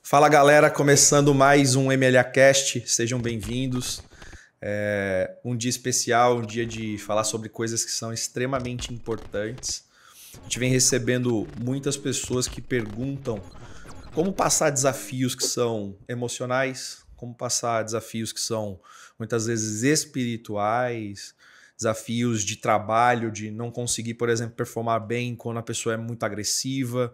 Fala galera, começando mais um MLAcast, sejam bem-vindos. Um dia especial, um dia de falar sobre coisas que são extremamente importantes. A gente vem recebendo muitas pessoas que perguntam como passar desafios que são emocionais, como passar desafios que são muitas vezes espirituais, desafios de trabalho, de não conseguir, por exemplo, performar bem quando a pessoa é muito agressiva,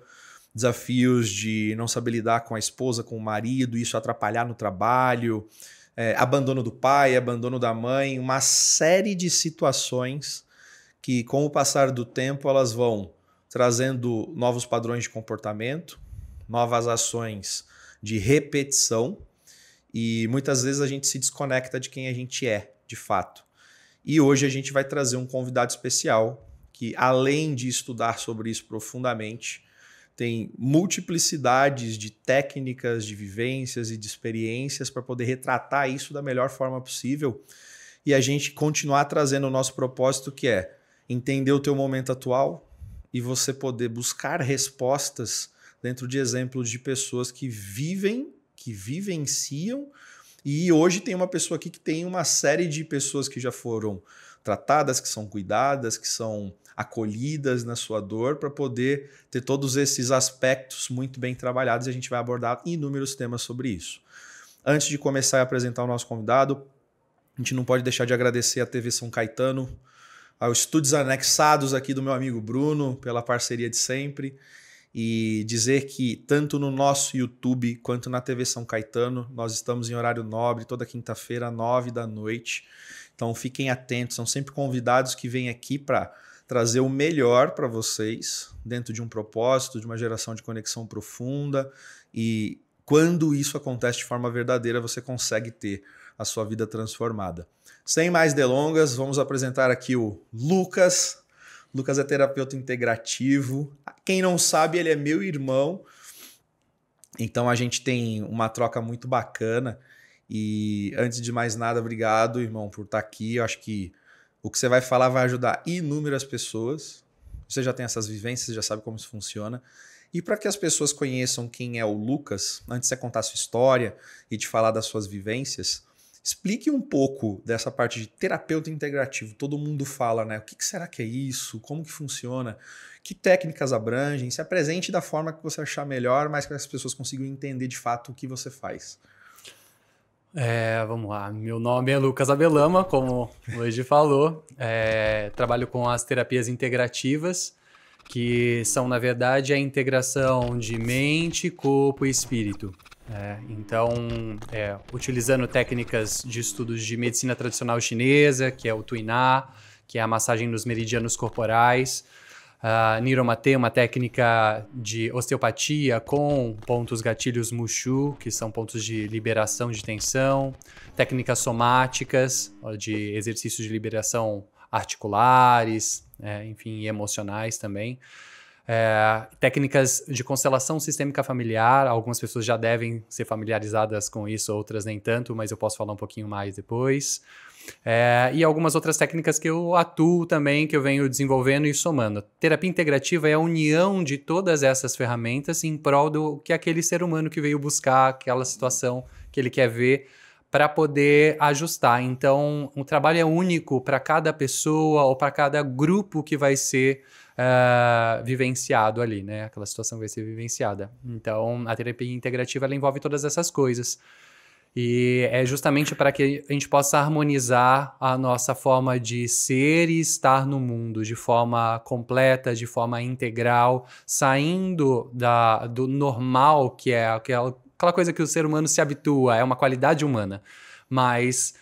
desafios de não saber lidar com a esposa, com o marido, isso atrapalhar no trabalho, abandono do pai, abandono da mãe, uma série de situações que, com o passar do tempo, elas vão trazendo novos padrões de comportamento, novas ações de repetição e muitas vezes a gente se desconecta de quem a gente é, de fato. E hoje a gente vai trazer um convidado especial que, além de estudar sobre isso profundamente, tem multiplicidades de técnicas, de vivências e de experiências para poder retratar isso da melhor forma possível e a gente continuar trazendo o nosso propósito, que é entender o teu momento atual e você poder buscar respostas dentro de exemplos de pessoas que vivem, que vivenciam. E hoje tem uma pessoa aqui que tem uma série de pessoas que já foram tratadas, que são cuidadas, que são acolhidas na sua dor, para poder ter todos esses aspectos muito bem trabalhados, e a gente vai abordar inúmeros temas sobre isso. Antes de começar a apresentar o nosso convidado, a gente não pode deixar de agradecer à TV São Caetano, aos estúdios anexados aqui do meu amigo Bruno, pela parceria de sempre, e dizer que tanto no nosso YouTube quanto na TV São Caetano, nós estamos em horário nobre, toda quinta-feira, 21h. Então fiquem atentos, são sempre convidados que vêm aqui para trazer o melhor para vocês, dentro de um propósito, de uma geração de conexão profunda. E quando isso acontece de forma verdadeira, você consegue ter a sua vida transformada. Sem mais delongas, vamos apresentar aqui o Lucas. Lucas é terapeuta integrativo. Quem não sabe, ele é meu irmão. Então a gente tem uma troca muito bacana. E antes de mais nada, obrigado, irmão, por estar aqui. Eu acho que o que você vai falar vai ajudar inúmeras pessoas. Você já tem essas vivências, já sabe como isso funciona. E para que as pessoas conheçam quem é o Lucas, antes de você contar a sua história e de falar das suas vivências, explique um pouco dessa parte de terapeuta integrativo. Todo mundo fala, né? O que será que é isso? Como que funciona? Que técnicas abrangem? Se apresente da forma que você achar melhor, mas para que as pessoas consigam entender de fato o que você faz. Vamos lá, meu nome é Lucas Abelama, como o Luigi falou, trabalho com as terapias integrativas, que são, na verdade, a integração de mente, corpo e espírito. Então, utilizando técnicas de estudos de medicina tradicional chinesa, que é o Tuiná, que é a massagem nos meridianos corporais, Niromatê, uma técnica de osteopatia com pontos gatilhos Mushu, que são pontos de liberação de tensão, técnicas somáticas, de exercícios de liberação articulares, enfim, emocionais também. Técnicas de constelação sistêmica familiar, algumas pessoas já devem ser familiarizadas com isso, outras nem tanto, mas eu posso falar um pouquinho mais depois. E algumas outras técnicas que eu atuo também, que eu venho desenvolvendo e somando. Terapia integrativa é a união de todas essas ferramentas em prol do que aquele ser humano que veio buscar, aquela situação que ele quer ver, para poder ajustar. Então, o trabalho é único para cada pessoa ou para cada grupo que vai ser vivenciado ali, né? Aquela situação vai ser vivenciada. Então, a terapia integrativa ela envolve todas essas coisas. E é justamente para que a gente possa harmonizar a nossa forma de ser e estar no mundo de forma completa, de forma integral, saindo do normal, que é aquela coisa que o ser humano se habitua, é uma qualidade humana, mas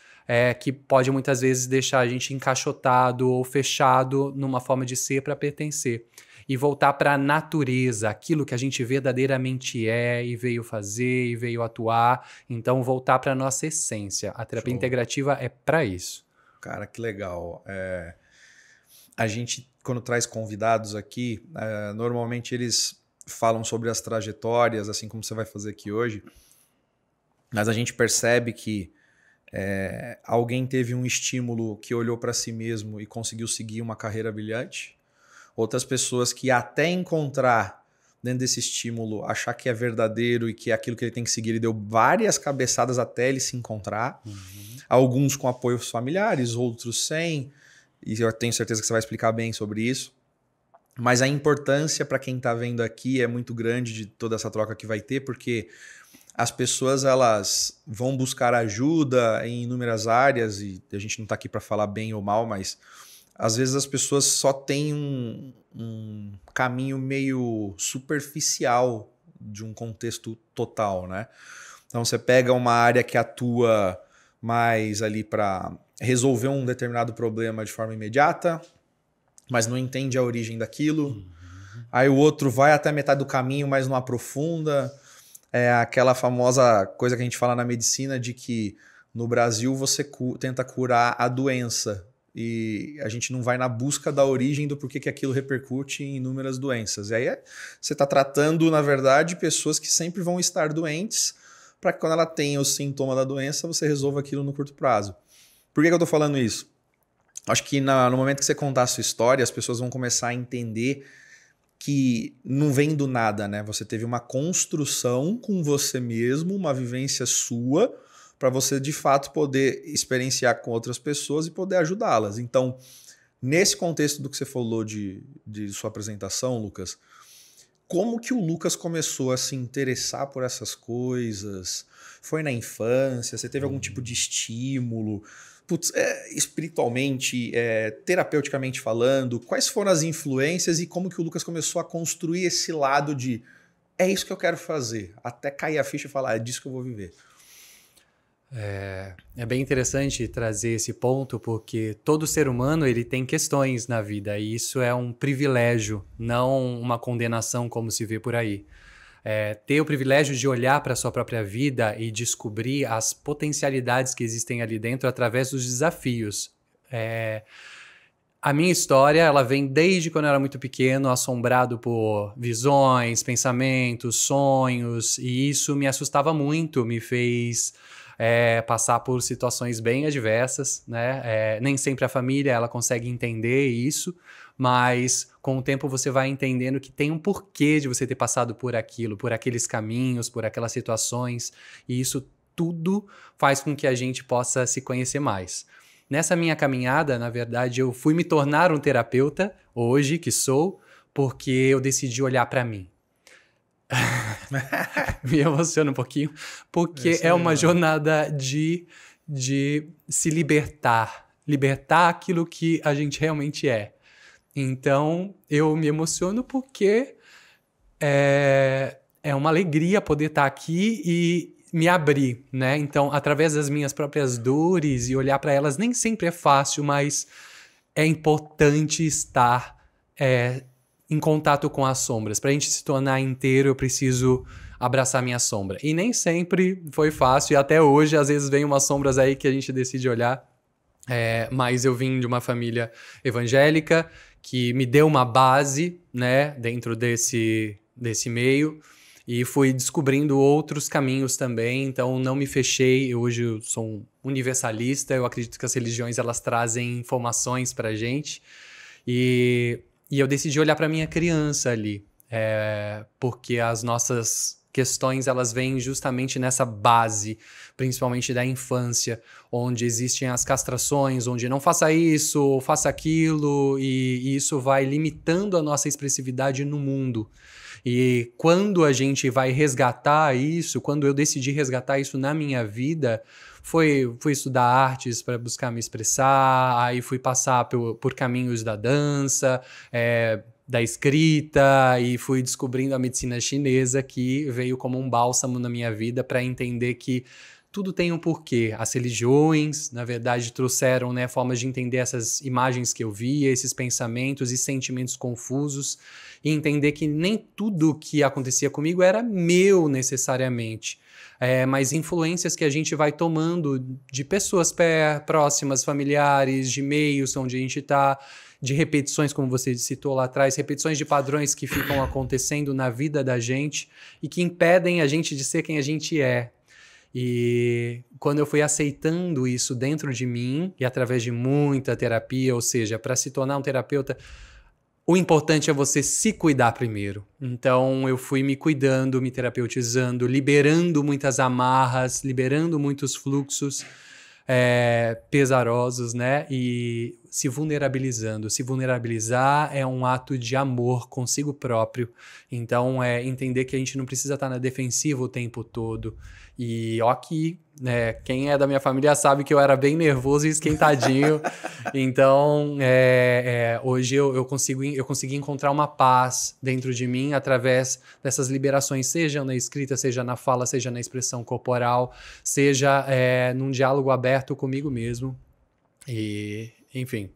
que pode muitas vezes deixar a gente encaixotado ou fechado numa forma de ser para pertencer. E voltar para a natureza, aquilo que a gente verdadeiramente é e veio fazer e veio atuar. Então, voltar para a nossa essência. A terapia integrativa é para isso. Cara, que legal. A gente, quando traz convidados aqui, normalmente eles falam sobre as trajetórias, assim como você vai fazer aqui hoje. Mas a gente percebe que Alguém teve um estímulo que olhou para si mesmo e conseguiu seguir uma carreira brilhante. Outras pessoas que até encontrar dentro desse estímulo, achar que é verdadeiro e que é aquilo que ele tem que seguir, ele deu várias cabeçadas até ele se encontrar. Alguns com apoios familiares, outros sem. E eu tenho certeza que você vai explicar bem sobre isso. Mas a importância para quem está vendo aqui é muito grande de toda essa troca que vai ter, porque as pessoas elas vão buscar ajuda em inúmeras áreas, e a gente não está aqui para falar bem ou mal, mas às vezes as pessoas só têm um caminho meio superficial de um contexto total, né? Então você pega uma área que atua mais ali para resolver um determinado problema de forma imediata, mas não entende a origem daquilo. Aí o outro vai até a metade do caminho, mas não aprofunda. É aquela famosa coisa que a gente fala na medicina de que no Brasil você tenta curar a doença e a gente não vai na busca da origem do porquê que aquilo repercute em inúmeras doenças. E aí você está tratando, na verdade, pessoas que sempre vão estar doentes para que quando ela tenha o sintoma da doença, você resolva aquilo no curto prazo. Por que eu estou falando isso? Acho que no momento que você contar a sua história, as pessoas vão começar a entender que não vem do nada, né? Você teve uma construção com você mesmo, uma vivência sua, para você de fato poder experienciar com outras pessoas e poder ajudá-las. Então, nesse contexto do que você falou de sua apresentação, Lucas, como que o Lucas começou a se interessar por essas coisas? Foi na infância? Você teve algum tipo de estímulo? Putz, espiritualmente, terapeuticamente falando, quais foram as influências e como que o Lucas começou a construir esse lado de é isso que eu quero fazer, até cair a ficha e falar, é disso que eu vou viver? É bem interessante trazer esse ponto, porque todo ser humano ele tem questões na vida e isso é um privilégio, não uma condenação como se vê por aí. Ter o privilégio de olhar para a sua própria vida e descobrir as potencialidades que existem ali dentro através dos desafios. A minha história ela vem desde quando eu era muito pequeno, assombrado por visões, pensamentos, sonhos, e isso me assustava muito, me fez passar por situações bem adversas, né? Nem sempre a família ela consegue entender isso, mas com o tempo você vai entendendo que tem um porquê de você ter passado por aquilo, por aqueles caminhos, por aquelas situações, e isso tudo faz com que a gente possa se conhecer mais. Nessa minha caminhada, na verdade, eu fui me tornar um terapeuta, hoje que sou, porque eu decidi olhar para mim. Me emociona um pouquinho, porque é uma jornada de se libertar aquilo que a gente realmente é. Então, eu me emociono porque é uma alegria poder estar aqui e me abrir, né? Então, através das minhas próprias dores e olhar para elas, nem sempre é fácil, mas é importante estar em contato com as sombras. Para a gente se tornar inteiro, eu preciso abraçar minha sombra. E nem sempre foi fácil, e até hoje, às vezes, vem umas sombras aí que a gente decide olhar. Mas eu vim de uma família evangélica que me deu uma base, né, dentro desse meio, e fui descobrindo outros caminhos também, então não me fechei. Hoje eu sou um universalista, eu acredito que as religiões elas trazem informações pra gente, e eu decidi olhar para minha criança ali, porque as nossas questões elas vêm justamente nessa base, principalmente da infância, onde existem as castrações, onde não faça isso, ou faça aquilo, e isso vai limitando a nossa expressividade no mundo. E quando a gente vai resgatar isso, quando eu decidi resgatar isso na minha vida, fui estudar artes para buscar me expressar, aí fui passar por caminhos da dança, da escrita, e fui descobrindo a medicina chinesa, que veio como um bálsamo na minha vida para entender que tudo tem um porquê. As religiões, na verdade, trouxeram, né, formas de entender essas imagens que eu via, esses pensamentos e sentimentos confusos, e entender que nem tudo que acontecia comigo era meu necessariamente, mas influências que a gente vai tomando de pessoas próximas, familiares, de meios onde a gente está, de repetições, como você citou lá atrás, repetições de padrões que ficam acontecendo na vida da gente e que impedem a gente de ser quem a gente é. E quando eu fui aceitando isso dentro de mim e através de muita terapia, ou seja, para se tornar um terapeuta, o importante é você se cuidar primeiro. Então, eu fui me cuidando, me terapeutizando, liberando muitas amarras, liberando muitos fluxos pesarosos, né? E se vulnerabilizando. Se vulnerabilizar é um ato de amor consigo próprio. Então, é entender que a gente não precisa estar na defensiva o tempo todo. E ó que, né, quem é da minha família sabe que eu era bem nervoso e esquentadinho. Então, hoje eu consegui encontrar uma paz dentro de mim através dessas liberações, seja na escrita, seja na fala, seja na expressão corporal, seja num diálogo aberto comigo mesmo. E, enfim,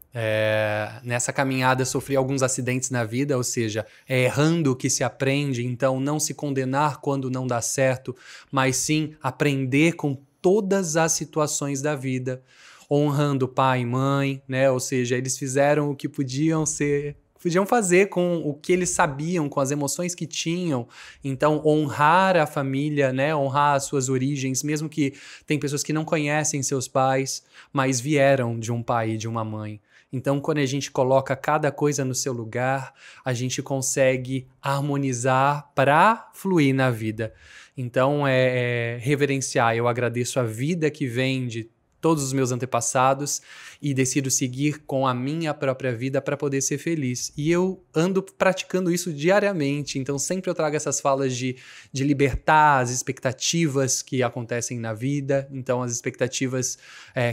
nessa caminhada eu sofri alguns acidentes na vida, ou seja, é errando que se aprende, então não se condenar quando não dá certo, mas sim aprender com todas as situações da vida, honrando pai e mãe, né? Ou seja, eles fizeram o que podiam fazer com o que eles sabiam, com as emoções que tinham. Então, honrar a família, né? Honrar as suas origens, mesmo que tem pessoas que não conhecem seus pais, mas vieram de um pai e de uma mãe. Então, quando a gente coloca cada coisa no seu lugar, a gente consegue harmonizar para fluir na vida. Então, reverenciar. Eu agradeço a vida que vem de todos os meus antepassados e decido seguir com a minha própria vida para poder ser feliz. E eu ando praticando isso diariamente, então sempre eu trago essas falas de libertar as expectativas que acontecem na vida. Então as expectativas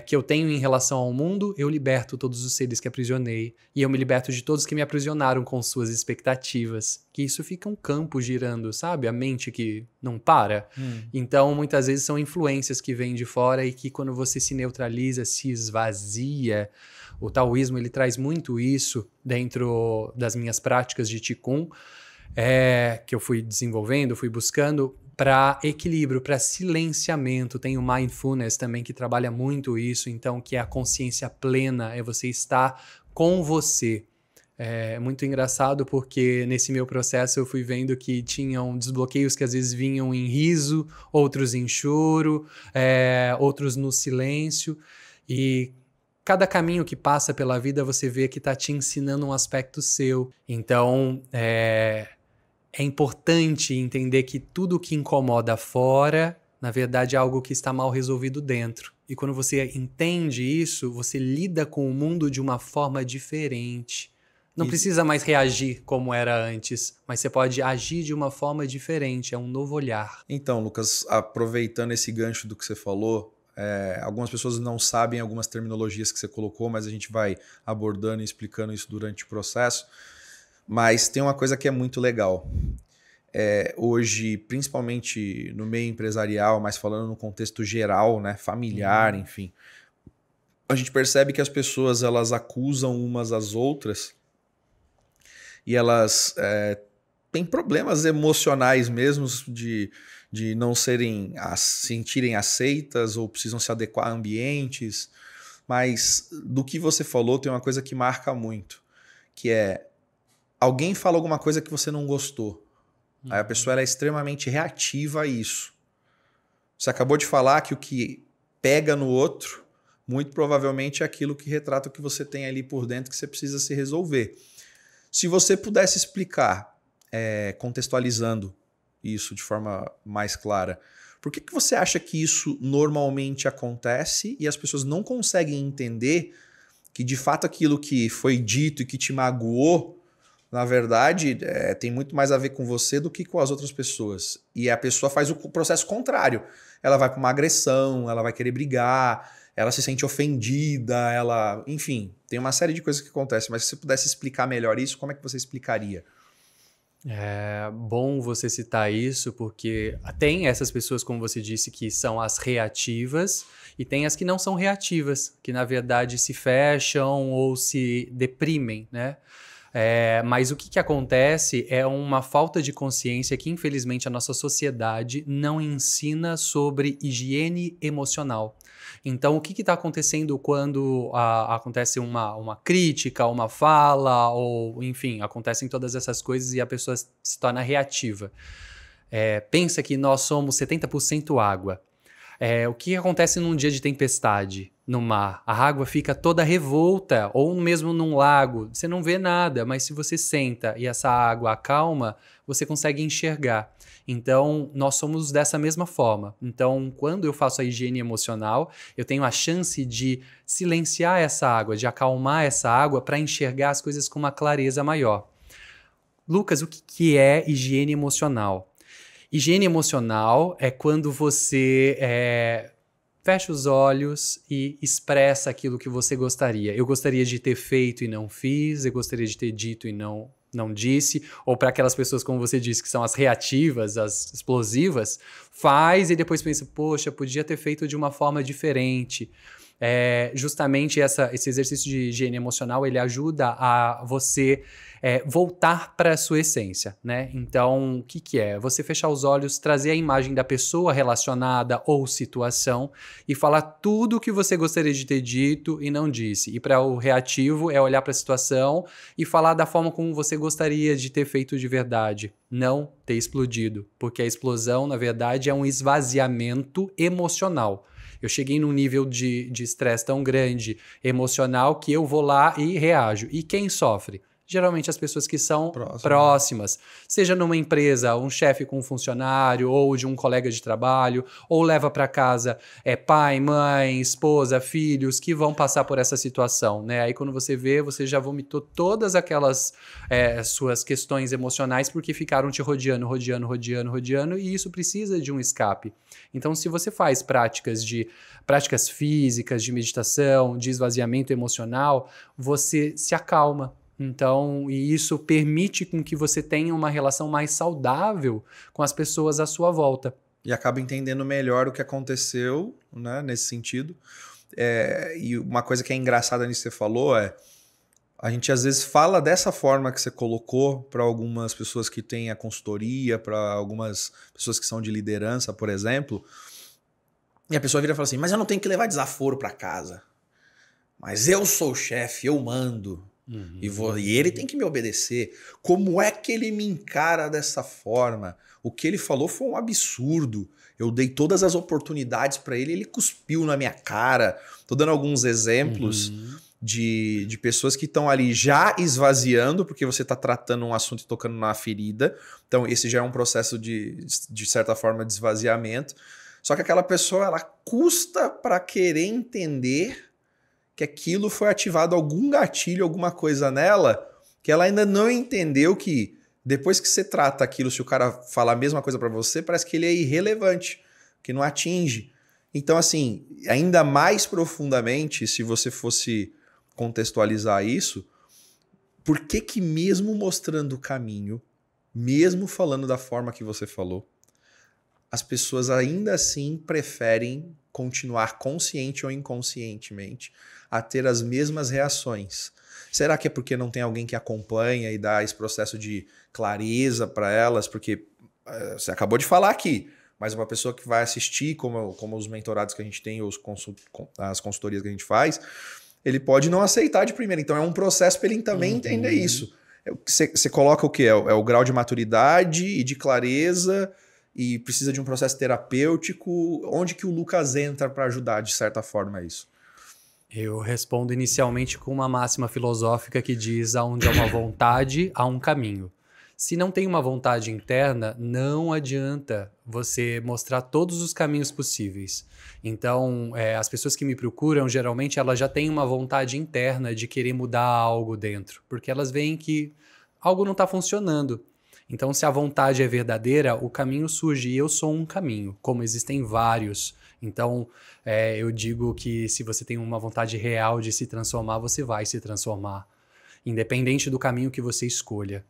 que eu tenho em relação ao mundo, eu liberto todos os seres que aprisionei e eu me liberto de todos que me aprisionaram com suas expectativas. Que isso fica um campo girando, sabe? A mente que não para. Então muitas vezes são influências que vêm de fora e que quando você se neutraliza, se esvazia. O taoísmo ele traz muito isso dentro das minhas práticas de Qigong, que eu fui desenvolvendo, fui buscando para equilíbrio, para silenciamento. Tem o mindfulness também que trabalha muito isso, então que é a consciência plena, é você estar com você. É muito engraçado porque nesse meu processo eu fui vendo que tinham desbloqueios que às vezes vinham em riso, outros em choro, outros no silêncio. E cada caminho que passa pela vida você vê que está te ensinando um aspecto seu. Então é importante entender que tudo que incomoda fora, na verdade é algo que está mal resolvido dentro. E quando você entende isso, você lida com o mundo de uma forma diferente. Não precisa mais reagir como era antes, mas você pode agir de uma forma diferente, é um novo olhar. Então, Lucas, aproveitando esse gancho do que você falou, algumas pessoas não sabem algumas terminologias que você colocou, mas a gente vai abordando e explicando isso durante o processo. Mas tem uma coisa que é muito legal. Hoje, principalmente no meio empresarial, mas falando no contexto geral, né, familiar, enfim, a gente percebe que as pessoas elas acusam umas às outras e elas têm problemas emocionais mesmo de não sentirem aceitas ou precisam se adequar a ambientes. Mas do que você falou tem uma coisa que marca muito, que é alguém fala alguma coisa que você não gostou. Aí a pessoa ela é extremamente reativa a isso. Você acabou de falar que o que pega no outro, muito provavelmente é aquilo que retrata o que você tem ali por dentro que você precisa se resolver. Se você pudesse explicar, contextualizando isso de forma mais clara, por que você acha que isso normalmente acontece e as pessoas não conseguem entender que de fato aquilo que foi dito e que te magoou, na verdade, tem muito mais a ver com você do que com as outras pessoas. E a pessoa faz o processo contrário. Ela vai para uma agressão, ela vai querer brigar, ela se sente ofendida, enfim, tem uma série de coisas que acontecem. Mas se você pudesse explicar melhor isso, como é que você explicaria? É bom você citar isso, porque tem essas pessoas, como você disse, que são as reativas, e tem as que não são reativas, que na verdade se fecham ou se deprimem, né? Mas o que acontece é uma falta de consciência que, infelizmente, a nossa sociedade não ensina sobre higiene emocional. Então, o que está acontecendo quando acontece uma crítica, uma fala, ou, enfim, acontecem todas essas coisas e a pessoa se torna reativa? Pensa que nós somos 70% água. O que acontece num dia de tempestade no mar? A água fica toda revolta, ou mesmo num lago, você não vê nada, mas se você senta e essa água acalma, você consegue enxergar. Então, nós somos dessa mesma forma. Então, quando eu faço a higiene emocional, eu tenho a chance de silenciar essa água, de acalmar essa água para enxergar as coisas com uma clareza maior. Lucas, o que é higiene emocional? Higiene emocional é quando você fecha os olhos e expressa aquilo que você gostaria. Eu gostaria de ter feito e não fiz, eu gostaria de ter dito e não disse, ou para aquelas pessoas, como você disse, que são as reativas, as explosivas, faz e depois pensa, poxa, podia ter feito de uma forma diferente. Justamente esse exercício de higiene emocional, ele ajuda a você voltar para a sua essência, né? Então, o que é? Você fechar os olhos, trazer a imagem da pessoa relacionada ou situação e falar tudo o que você gostaria de ter dito e não disse. E para o reativo é olhar para a situação e falar da forma como você gostaria de ter feito de verdade, não ter explodido, porque a explosão, na verdade, é um esvaziamento emocional. Eu cheguei num nível de estresse tão grande, emocional, que eu vou lá e reajo. E quem sofre? Geralmente as pessoas que são próximas. Seja numa empresa, um chefe com um funcionário, ou de um colega de trabalho, ou leva para casa pai, mãe, esposa, filhos, que vão passar por essa situação, né? Aí quando você vê, você já vomitou todas aquelas suas questões emocionais porque ficaram te rodeando, e isso precisa de um escape. Então, se você faz práticas físicas, de meditação, de esvaziamento emocional, você se acalma. Então, e isso permite com que você tenha uma relação mais saudável com as pessoas à sua volta. E acaba entendendo melhor o que aconteceu, né, nesse sentido. E uma coisa que é engraçada nisso que você falou a gente às vezes fala dessa forma que você colocou para algumas pessoas que têm a consultoria, para algumas pessoas que são de liderança, por exemplo, e a pessoa vira e fala assim, mas eu não tenho que levar desaforo para casa. Mas eu sou o chefe, eu mando. E ele tem que me obedecer. Como é que ele me encara dessa forma? O que ele falou foi um absurdo. Eu dei todas as oportunidades para ele, ele cuspiu na minha cara. Tô dando alguns exemplos de pessoas que estão ali já esvaziando, porque você está tratando um assunto e tocando na ferida. Então esse já é um processo de certa forma de esvaziamento. Só que aquela pessoa, ela custa para querer entender que aquilo foi ativado algum gatilho, alguma coisa nela, que ela ainda não entendeu que depois que você trata aquilo, se o cara falar a mesma coisa para você, parece que ele é irrelevante, que não atinge. Então, assim, ainda mais profundamente, se você fosse contextualizar isso, por que mesmo mostrando o caminho, mesmo falando da forma que você falou, as pessoas ainda assim preferem continuar consciente ou inconscientemente a ter as mesmas reações? Será que é porque não tem alguém que acompanha e dá esse processo de clareza para elas? Porque você acabou de falar aqui, mas uma pessoa que vai assistir, como os mentorados que a gente tem, as consultorias que a gente faz, ele pode não aceitar de primeira. Então é um processo para ele também entender isso. Você coloca o quê? É o grau de maturidade e de clareza, e precisa de um processo terapêutico. Onde que o Lucas entra para ajudar, de certa forma, isso? Eu respondo inicialmente com uma máxima filosófica que diz: aonde há uma vontade, há um caminho. Se não tem uma vontade interna, não adianta você mostrar todos os caminhos possíveis. Então, as pessoas que me procuram, geralmente, elas já têm uma vontade interna de querer mudar algo dentro, porque elas veem que algo não está funcionando. Então, se a vontade é verdadeira, o caminho surge, e eu sou um caminho, como existem vários. Então, eu digo que se você tem uma vontade real de se transformar, você vai se transformar, independente do caminho que você escolha.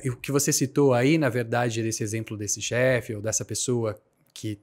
E o que você citou aí, na verdade, desse exemplo desse chefe ou dessa pessoa que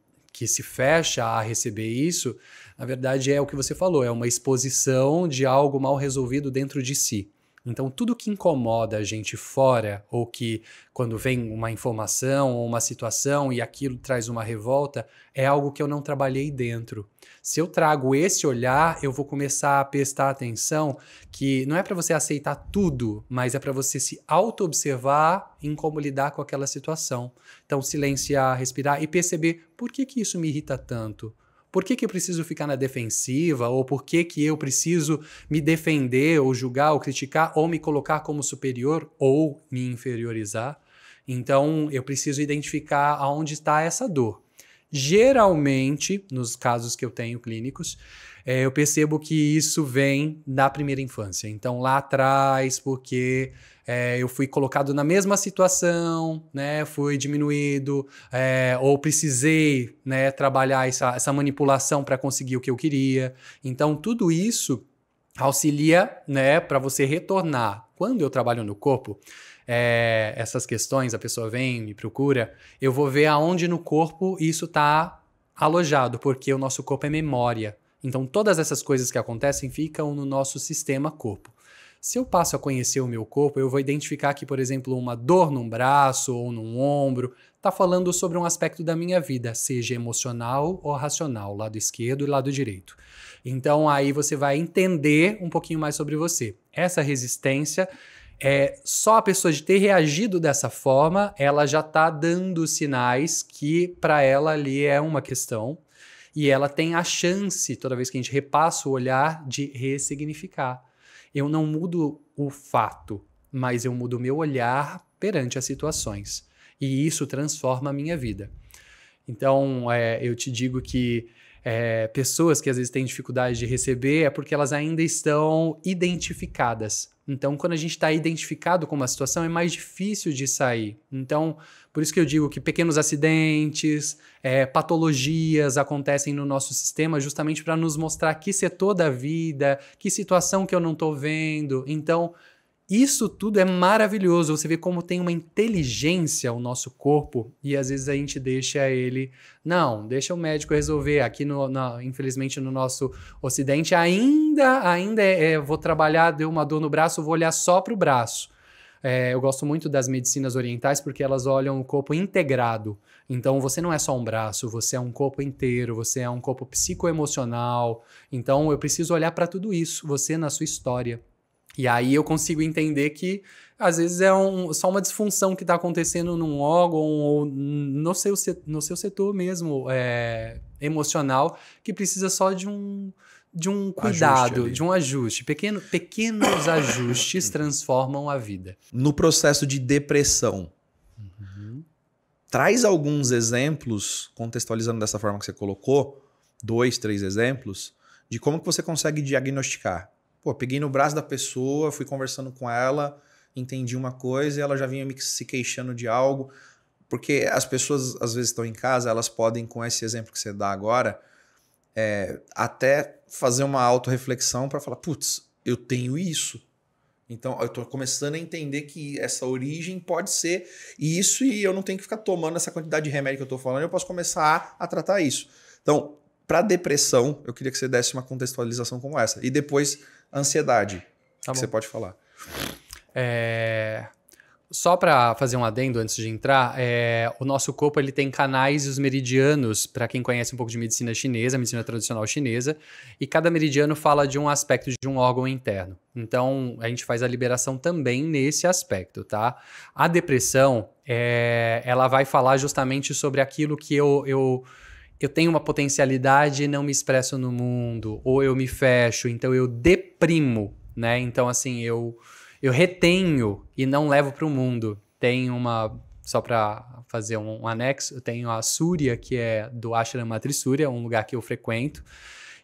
se fecha a receber isso, na verdade é o que você falou, é uma exposição de algo mal resolvido dentro de si. Então, tudo que incomoda a gente fora, ou que quando vem uma informação ou uma situação e aquilo traz uma revolta, é algo que eu não trabalhei dentro. Se eu trago esse olhar, eu vou começar a prestar atenção que não é para você aceitar tudo, mas é para você se auto-observar em como lidar com aquela situação. Então, silenciar, respirar e perceber por que isso me irrita tanto. Por que eu preciso ficar na defensiva? Ou por que eu preciso me defender, ou julgar, ou criticar, ou me colocar como superior, ou me inferiorizar? Então, eu preciso identificar aonde está essa dor. Geralmente, nos casos que eu tenho clínicos, eu percebo que isso vem da primeira infância. Então, lá atrás, porque eu fui colocado na mesma situação, né, fui diminuído, ou precisei, né, trabalhar essa manipulação para conseguir o que eu queria. Então, tudo isso auxilia, né, para você retornar. Quando eu trabalho no corpo, essas questões, a pessoa vem, me procura, eu vou ver aonde no corpo isso está alojado, porque o nosso corpo é memória. Então, todas essas coisas que acontecem ficam no nosso sistema corpo. Se eu passo a conhecer o meu corpo, eu vou identificar que, por exemplo, uma dor num braço ou num ombro está falando sobre um aspecto da minha vida, seja emocional ou racional, lado esquerdo e lado direito. Então, aí você vai entender um pouquinho mais sobre você. Essa resistência, só a pessoa de ter reagido dessa forma, ela já está dando sinais que para ela ali é uma questão. E ela tem a chance, toda vez que a gente repassa o olhar, de ressignificar. Eu não mudo o fato, mas eu mudo o meu olhar perante as situações. E isso transforma a minha vida. Então, eu te digo que pessoas que às vezes têm dificuldade de receber é porque elas ainda estão identificadas. Então, quando a gente está identificado com uma situação, é mais difícil de sair. Então, por isso que eu digo que pequenos acidentes, patologias acontecem no nosso sistema justamente para nos mostrar que setor da vida, que situação que eu não estou vendo. Então, isso tudo é maravilhoso. Você vê como tem uma inteligência o nosso corpo e às vezes a gente deixa ele... Não, deixa o médico resolver. Aqui, infelizmente, no nosso ocidente, ainda vou trabalhar, deu uma dor no braço, vou olhar só para o braço. Eu gosto muito das medicinas orientais porque elas olham o corpo integrado. Então, você não é só um braço, você é um corpo inteiro, você é um corpo psicoemocional. Então, eu preciso olhar para tudo isso, você na sua história. E aí eu consigo entender que, às vezes, é só uma disfunção que está acontecendo num órgão ou no seu setor mesmo emocional, que precisa só de um cuidado, de um ajuste. Pequenos ajustes transformam a vida. No processo de depressão, traz alguns exemplos, contextualizando dessa forma que você colocou, 2, 3 exemplos, de como que você consegue diagnosticar. Pô, peguei no braço da pessoa, fui conversando com ela, entendi uma coisa e ela já vinha se queixando de algo. Porque as pessoas, às vezes, estão em casa, elas podem, com esse exemplo que você dá agora, até fazer uma autorreflexão para falar, putz, eu tenho isso. Então, eu estou começando a entender que essa origem pode ser isso e eu não tenho que ficar tomando essa quantidade de remédio que eu estou falando, eu posso começar a tratar isso. Então, para depressão, eu queria que você desse uma contextualização como essa. E depois, ansiedade, que você pode falar. Só para fazer um adendo antes de entrar, o nosso corpo ele tem canais e os meridianos, para quem conhece um pouco de medicina chinesa, medicina tradicional chinesa, e cada meridiano fala de um aspecto de um órgão interno. Então, a gente faz a liberação também nesse aspecto, tá? A depressão, ela vai falar justamente sobre aquilo que eu tenho uma potencialidade e não me expresso no mundo, ou eu me fecho, então eu deprimo, né? Então, assim, eu retenho e não levo para o mundo. Tem só para fazer um anexo, eu tenho a Surya, que é do Ashram Matri Surya, um lugar que eu frequento,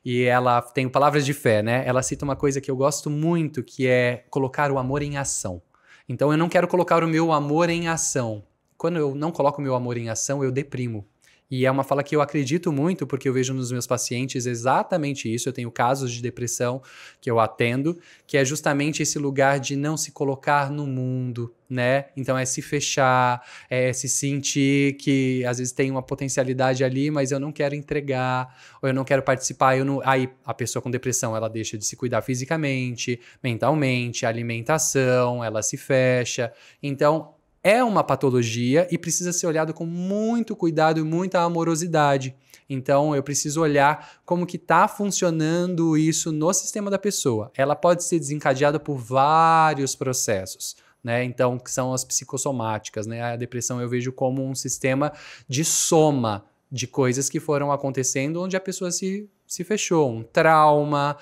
e ela tem palavras de fé, né? Ela cita uma coisa que eu gosto muito, que é colocar o amor em ação. Então, eu não quero colocar o meu amor em ação. Quando eu não coloco o meu amor em ação, eu deprimo. E é uma fala que eu acredito muito, porque eu vejo nos meus pacientes exatamente isso. Eu tenho casos de depressão que eu atendo, que é justamente esse lugar de não se colocar no mundo, né? Então é se fechar, é se sentir que às vezes tem uma potencialidade ali, mas eu não quero entregar, ou eu não quero participar. Aí a pessoa com depressão, ela deixa de se cuidar fisicamente, mentalmente, alimentação, ela se fecha. Então é uma patologia e precisa ser olhado com muito cuidado e muita amorosidade. Então, eu preciso olhar como que está funcionando isso no sistema da pessoa. Ela pode ser desencadeada por vários processos, né? Então, que são as psicossomáticas, né? A depressão eu vejo como um sistema de soma de coisas que foram acontecendo onde a pessoa se fechou. Um trauma,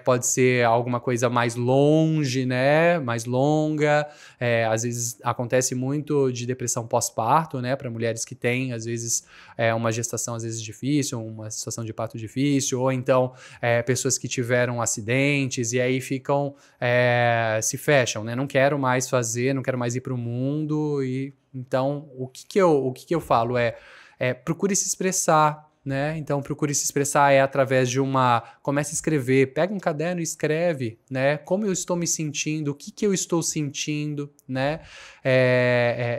pode ser alguma coisa mais longe, né? Mais longa. Às vezes acontece muito de depressão pós-parto, né? Para mulheres que têm, às vezes, uma gestação às vezes difícil, uma situação de parto difícil, ou então pessoas que tiveram acidentes e aí ficam, se fecham, né? Não quero mais fazer, não quero mais ir para o mundo. E então, o que eu falo procure se expressar, né? Então, procure se expressar através de comece a escrever, pega um caderno e escreve, né? Como eu estou me sentindo, o que eu estou sentindo, né?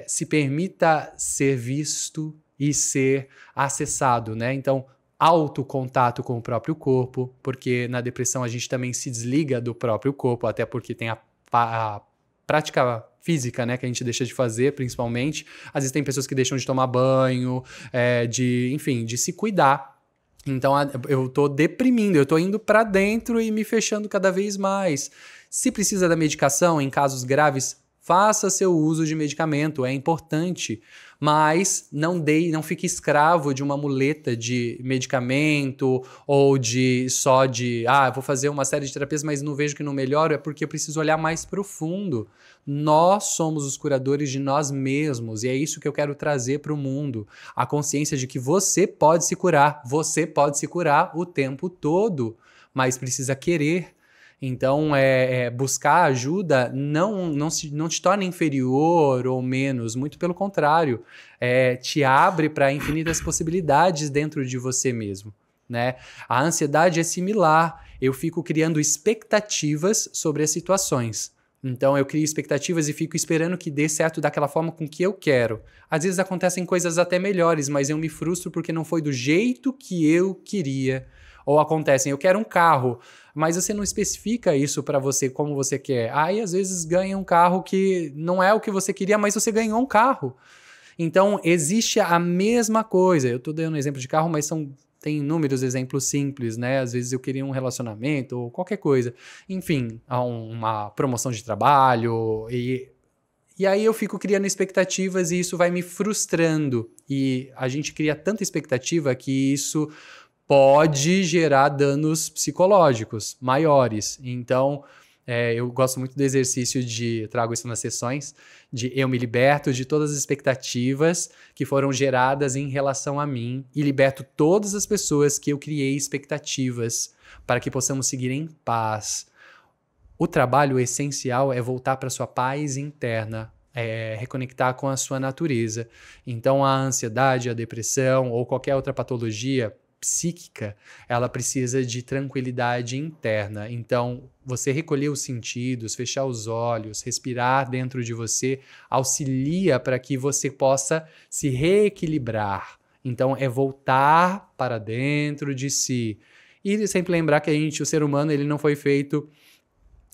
Se permita ser visto e ser acessado, né? Então, autocontato com o próprio corpo, porque na depressão a gente também se desliga do próprio corpo, até porque tem a prática física, né, que a gente deixa de fazer, principalmente. Às vezes tem pessoas que deixam de tomar banho, de se cuidar. Então, eu tô deprimindo, eu tô indo para dentro e me fechando cada vez mais. Se precisa da medicação, em casos graves, faça seu uso de medicamento, é importante, mas não fique escravo de uma muleta de medicamento ou vou fazer uma série de terapias, mas não vejo que não melhoro, é porque eu preciso olhar mais profundo. Nós somos os curadores de nós mesmos e é isso que eu quero trazer para o mundo. A consciência de que você pode se curar o tempo todo, mas precisa querer. Então, buscar ajuda não te torna inferior ou menos, muito pelo contrário, te abre para infinitas possibilidades dentro de você mesmo, né? A ansiedade é similar, eu fico criando expectativas sobre as situações. Então, eu crio expectativas e fico esperando que dê certo daquela forma com que eu quero. Às vezes acontecem coisas até melhores, mas eu me frustro porque não foi do jeito que eu queria. Ou acontecem, eu quero um carro, mas você não especifica isso para você como você quer. Aí, às vezes, ganha um carro que não é o que você queria, mas você ganhou um carro. Então, existe a mesma coisa. Eu estou dando um exemplo de carro, mas tem inúmeros exemplos simples, né? Às vezes eu queria um relacionamento ou qualquer coisa. Enfim, uma promoção de trabalho. E aí eu fico criando expectativas e isso vai me frustrando. E a gente cria tanta expectativa que isso pode gerar danos psicológicos maiores. Então, eu gosto muito do exercício trago isso nas sessões, eu me liberto de todas as expectativas que foram geradas em relação a mim e liberto todas as pessoas que eu criei expectativas para que possamos seguir em paz. O trabalho essencial é voltar para sua paz interna, reconectar com a sua natureza. Então, a ansiedade, a depressão ou qualquer outra patologia psíquica, ela precisa de tranquilidade interna. Então, você recolher os sentidos, fechar os olhos, respirar dentro de você, auxilia para que você possa se reequilibrar. Então, é voltar para dentro de si. E sempre lembrar que o ser humano, ele não foi feito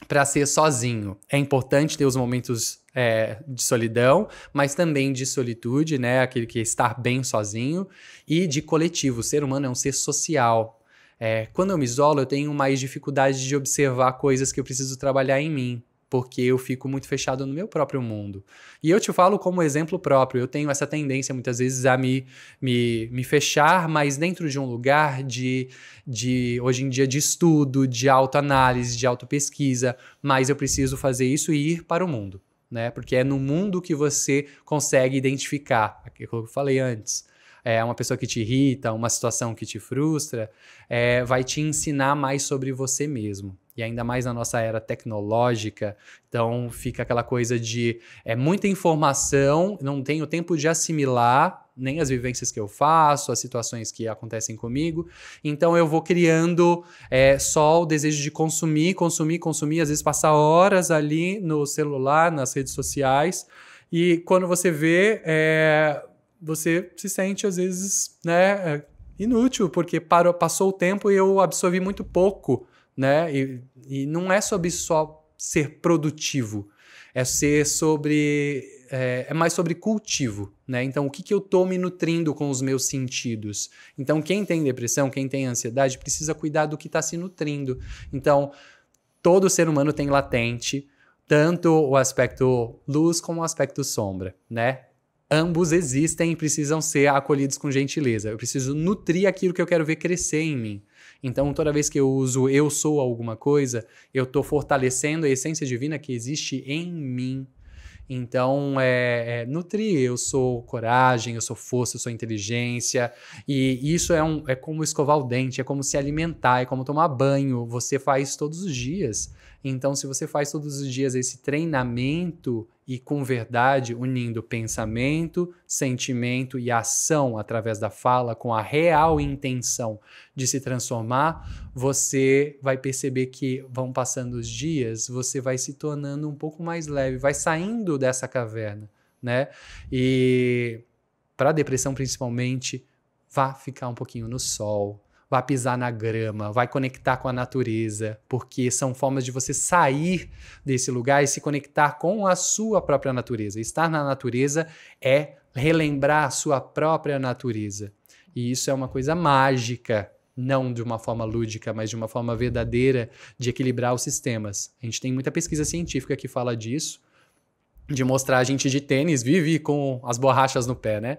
para ser sozinho. É importante ter os momentos de solidão, mas também de solitude, né? Aquele que é estar bem sozinho, e de coletivo. O ser humano é um ser social. Quando eu me isolo, eu tenho mais dificuldade de observar coisas que eu preciso trabalhar em mim, porque eu fico muito fechado no meu próprio mundo. E eu te falo como exemplo próprio, eu tenho essa tendência muitas vezes a me fechar, mas dentro de um lugar de hoje em dia, de estudo, de autoanálise, de autopesquisa, mas eu preciso fazer isso e ir para o mundo, né? Porque é no mundo que você consegue identificar, aquilo que eu falei antes, uma pessoa que te irrita, uma situação que te frustra, vai te ensinar mais sobre você mesmo. E ainda mais na nossa era tecnológica, então fica aquela coisa de muita informação, não tenho tempo de assimilar nem as vivências que eu faço, as situações que acontecem comigo, então eu vou criando só o desejo de consumir, às vezes passar horas ali no celular, nas redes sociais, e quando você vê, você se sente às vezes, né, inútil, porque passou o tempo e eu absorvi muito pouco, né? E não é sobre só ser produtivo, é mais sobre cultivo, né? Então, o que eu estou me nutrindo com os meus sentidos? Então, quem tem depressão, quem tem ansiedade, precisa cuidar do que está se nutrindo. Então, todo ser humano tem latente tanto o aspecto luz como o aspecto sombra, né? Ambos existem e precisam ser acolhidos com gentileza. Eu preciso nutrir aquilo que eu quero ver crescer em mim. Então, toda vez que eu uso eu sou alguma coisa, eu estou fortalecendo a essência divina que existe em mim. Então, nutrir, eu sou coragem, eu sou força, eu sou inteligência, e isso é como escovar o dente, é como se alimentar, é como tomar banho, você faz todos os dias. Então, se você faz todos os dias esse treinamento e com verdade, unindo pensamento, sentimento e ação através da fala, com a real intenção de se transformar, você vai perceber que vão passando os dias, você vai se tornando um pouco mais leve, vai saindo dessa caverna, né? E para a depressão, principalmente, vá ficar um pouquinho no sol, vai pisar na grama, vai conectar com a natureza, porque são formas de você sair desse lugar e se conectar com a sua própria natureza. Estar na natureza é relembrar a sua própria natureza. E isso é uma coisa mágica, não de uma forma lúdica, mas de uma forma verdadeira de equilibrar os sistemas. A gente tem muita pesquisa científica que fala disso, de mostrar a gente de tênis, vive com as borrachas no pé, né?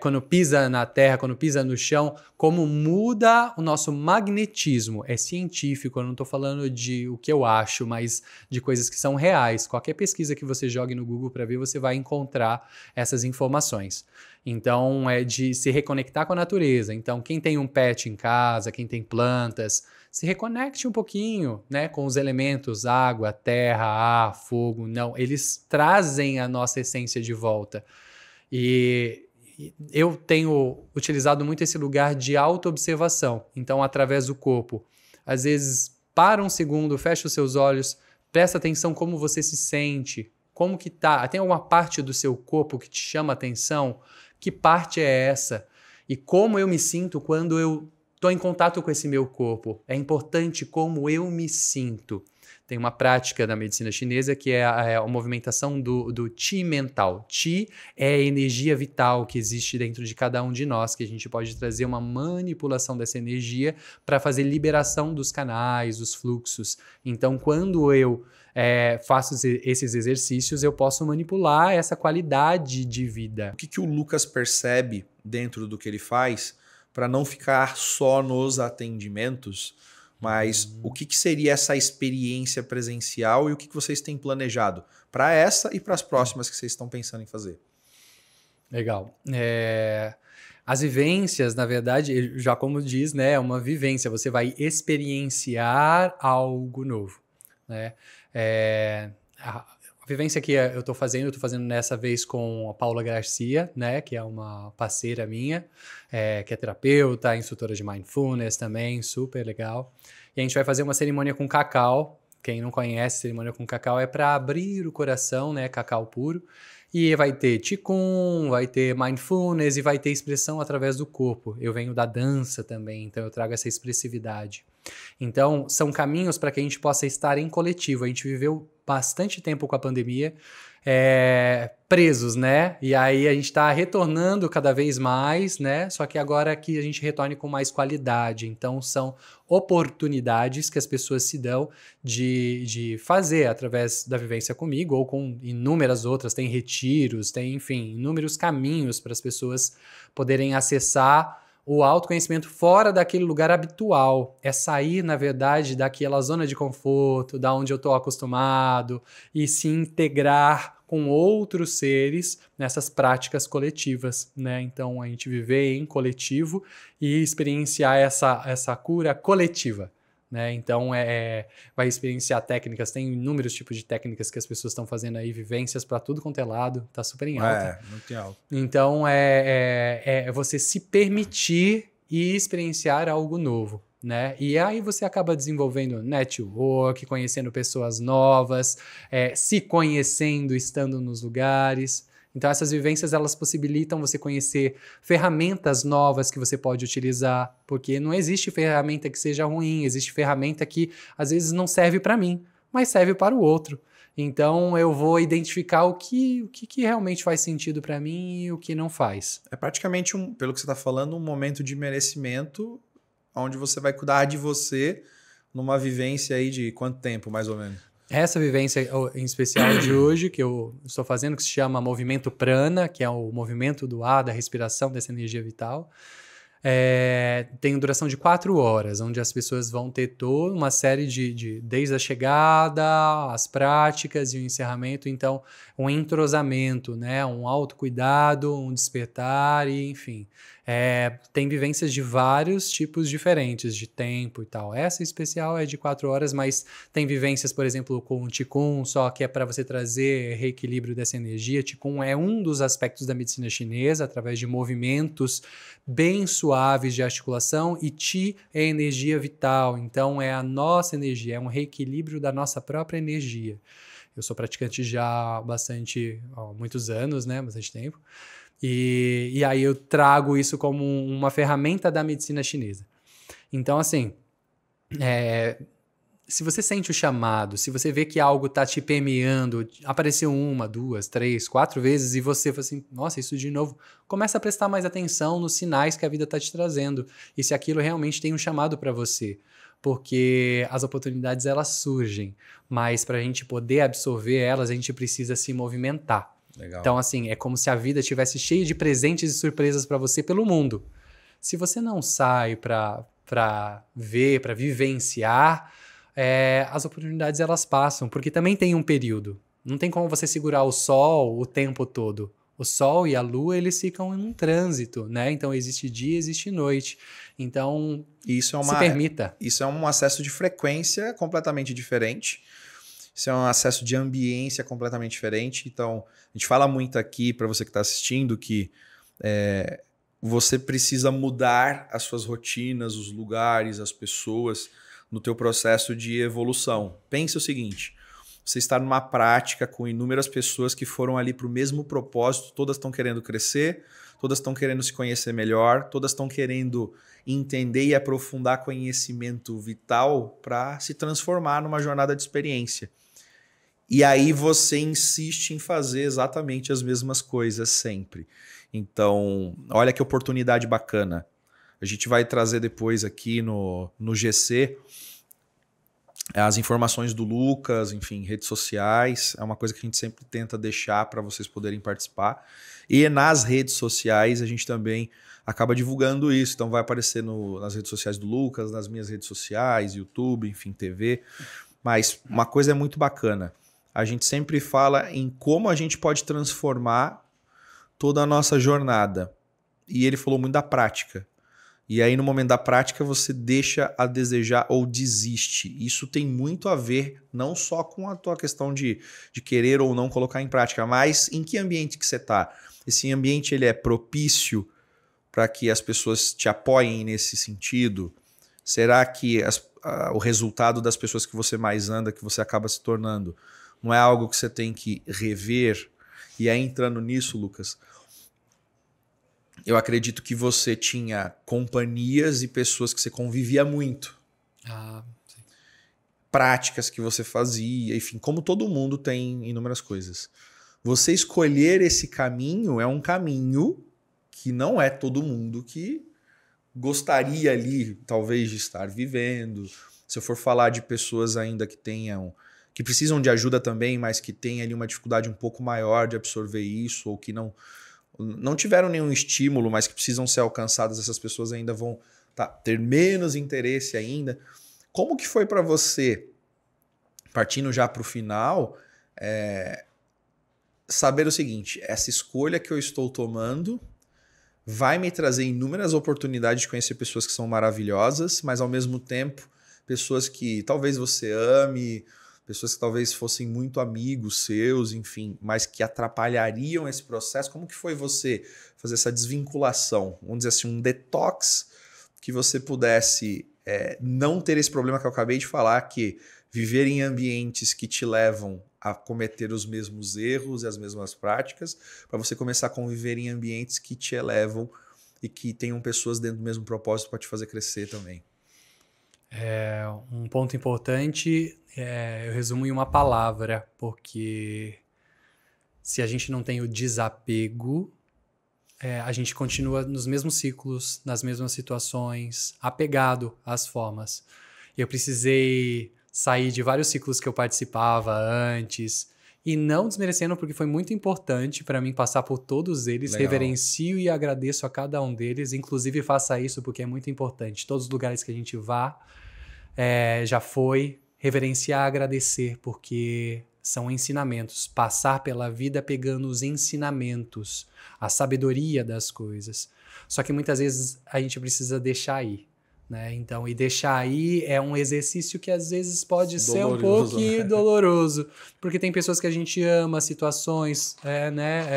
Quando pisa na terra, quando pisa no chão, como muda o nosso magnetismo. É científico, eu não estou falando de o que eu acho, mas de coisas que são reais. Qualquer pesquisa que você jogue no Google para ver, você vai encontrar essas informações. Então, é de se reconectar com a natureza. Então, quem tem um pet em casa, quem tem plantas, se reconecte um pouquinho, né, com os elementos água, terra, ar, fogo. Não, eles trazem a nossa essência de volta. E eu tenho utilizado muito esse lugar de autoobservação. Então, através do corpo. Às vezes, para um segundo, fecha os seus olhos, presta atenção como você se sente, como que tá. Tem alguma parte do seu corpo que te chama atenção? Que parte é essa? E como eu me sinto quando eu estou em contato com esse meu corpo? É importante como eu me sinto. Tem uma prática da medicina chinesa que é a movimentação do Qi mental. Qi é a energia vital que existe dentro de cada um de nós, que a gente pode trazer uma manipulação dessa energia para fazer liberação dos canais, dos fluxos. Então, quando eu faço esses exercícios, eu posso manipular essa qualidade de vida. O que o Lucas percebe dentro do que ele faz para não ficar só nos atendimentos, mas o que seria essa experiência presencial e o que vocês têm planejado para essa e para as próximas que vocês estão pensando em fazer? Legal. As vivências, na verdade, já como diz, né, é uma vivência. Você vai experienciar algo novo, né? A vivência que eu estou fazendo nessa vez com a Paula Garcia, né, que é uma parceira minha, que é terapeuta, instrutora de mindfulness também, super legal. E a gente vai fazer uma cerimônia com cacau. Quem não conhece, cerimônia com cacau é para abrir o coração, né, cacau puro. E vai ter Qigong, vai ter mindfulness e vai ter expressão através do corpo. Eu venho da dança também, então eu trago essa expressividade. Então, são caminhos para que a gente possa estar em coletivo. A gente viveu bastante tempo com a pandemia, presos, né? E aí a gente está retornando cada vez mais, né? Só que agora que a gente retorne com mais qualidade. Então, são oportunidades que as pessoas se dão de fazer através da vivência comigo ou com inúmeras outras. Tem retiros, tem, enfim, inúmeros caminhos para as pessoas poderem acessar o autoconhecimento fora daquele lugar habitual. É sair, na verdade, daquela zona de conforto, da onde eu estou acostumado, e se integrar com outros seres nessas práticas coletivas, né? Então, a gente viver em coletivo e experienciar essa cura coletiva. Né? Então, vai experienciar técnicas, tem inúmeros tipos de técnicas que as pessoas estão fazendo aí, vivências para tudo quanto é lado, tá super em alta. Muito em alta. Então, é você se permitir e experienciar algo novo, né? E aí você acaba desenvolvendo network, conhecendo pessoas novas, se conhecendo, estando nos lugares. Então, essas vivências, elas possibilitam você conhecer ferramentas novas que você pode utilizar, porque não existe ferramenta que seja ruim, existe ferramenta que, às vezes, não serve para mim, mas serve para o outro. Então, eu vou identificar o que realmente faz sentido para mim e o que não faz. É praticamente, pelo que você está falando, um momento de merecimento onde você vai cuidar de você numa vivência aí de quanto tempo, mais ou menos? Essa vivência em especial de hoje, que eu estou fazendo, que se chama Movimento Prana, que é o movimento do ar, da respiração, dessa energia vital, tem duração de 4 horas, onde as pessoas vão ter toda uma série desde a chegada, as práticas e o encerramento, então um entrosamento, né? Um autocuidado, um despertar e enfim. Tem vivências de vários tipos diferentes de tempo e tal. Essa especial é de 4 horas, mas tem vivências, por exemplo, com o Qigong, só que é para você trazer reequilíbrio dessa energia. Qigong é um dos aspectos da medicina chinesa, através de movimentos bem suaves de articulação, e Qi é energia vital, então é a nossa energia, é um reequilíbrio da nossa própria energia. Eu sou praticante já há muitos anos, né, bastante tempo, e aí eu trago isso como uma ferramenta da medicina chinesa. Então, assim, se você sente o chamado, se você vê que algo está te permeando, apareceu 1, 2, 3, 4 vezes e você fala assim, nossa, isso de novo, começa a prestar mais atenção nos sinais que a vida está te trazendo e se aquilo realmente tem um chamado para você. Porque as oportunidades, elas surgem, mas para a gente poder absorver elas, a gente precisa se movimentar. Legal. Então, assim, é como se a vida estivesse cheia de presentes e surpresas para você pelo mundo. Se você não sai para ver, para vivenciar, as oportunidades, elas passam, porque também tem um período. Não tem como você segurar o sol o tempo todo. O sol e a lua, eles ficam em um trânsito, né? Então, existe dia, existe noite. Então, se permita. Isso é um acesso de frequência completamente diferente. Isso é um acesso de ambiência completamente diferente. Então, a gente fala muito aqui, para você que está assistindo, que você precisa mudar as suas rotinas, os lugares, as pessoas no teu processo de evolução. Pense o seguinte, você está numa prática com inúmeras pessoas que foram ali para o mesmo propósito, todas estão querendo crescer, todas estão querendo se conhecer melhor, todas estão querendo entender e aprofundar conhecimento vital para se transformar numa jornada de experiência. E aí você insiste em fazer exatamente as mesmas coisas sempre. Então, olha que oportunidade bacana. A gente vai trazer depois aqui no GC as informações do Lucas, enfim, redes sociais. É uma coisa que a gente sempre tenta deixar para vocês poderem participar. E nas redes sociais a gente também acaba divulgando isso. Então vai aparecer nas redes sociais do Lucas, nas minhas redes sociais, YouTube, enfim, TV. Mas uma coisa é muito bacana. A gente sempre fala em como a gente pode transformar toda a nossa jornada. E ele falou muito da prática. E aí, no momento da prática, você deixa a desejar ou desiste. Isso tem muito a ver, não só com a tua questão de querer ou não colocar em prática, mas em que ambiente que você está. Esse ambiente ele é propício para que as pessoas te apoiem nesse sentido? Será que o resultado das pessoas que você mais anda, que você acaba se tornando, não é algo que você tem que rever? E aí, entrando nisso, Lucas, eu acredito que você tinha companhias e pessoas que você convivia muito. Sim. Práticas que você fazia, enfim, como todo mundo tem inúmeras coisas. Você escolher esse caminho é um caminho que não é todo mundo que gostaria ali, talvez, de estar vivendo. Se eu for falar de pessoas ainda que precisam de ajuda também, mas que têm ali uma dificuldade um pouco maior de absorver isso, ou que não tiveram nenhum estímulo, mas que precisam ser alcançadas, essas pessoas ainda vão ter menos interesse ainda. Como que foi para você, partindo já para o final, saber o seguinte, essa escolha que eu estou tomando vai me trazer inúmeras oportunidades de conhecer pessoas que são maravilhosas, mas ao mesmo tempo, pessoas que talvez você ame, pessoas que talvez fossem muito amigos seus, enfim, mas que atrapalhariam esse processo. Como que foi você fazer essa desvinculação? Vamos dizer assim, um detox que você pudesse não ter esse problema que eu acabei de falar, que viver em ambientes que te levam a cometer os mesmos erros e as mesmas práticas, para você começar a conviver em ambientes que te elevam e que tenham pessoas dentro do mesmo propósito para te fazer crescer também. Um ponto importante, eu resumo em uma palavra, porque se a gente não tem o desapego, a gente continua nos mesmos ciclos, nas mesmas situações, apegado às formas. Eu precisei sair de vários ciclos que eu participava antes, e não desmerecendo, porque foi muito importante para mim passar por todos eles. Legal. Reverencio e agradeço a cada um deles, inclusive faça isso porque é muito importante. Todos os lugares que a gente vá, já foi, reverenciar, agradecer, porque são ensinamentos. Passar pela vida pegando os ensinamentos, a sabedoria das coisas. Só que muitas vezes a gente precisa deixar ir. Né? Então, e deixar aí é um exercício que às vezes pode ser um pouquinho doloroso, porque tem pessoas que a gente ama, situações,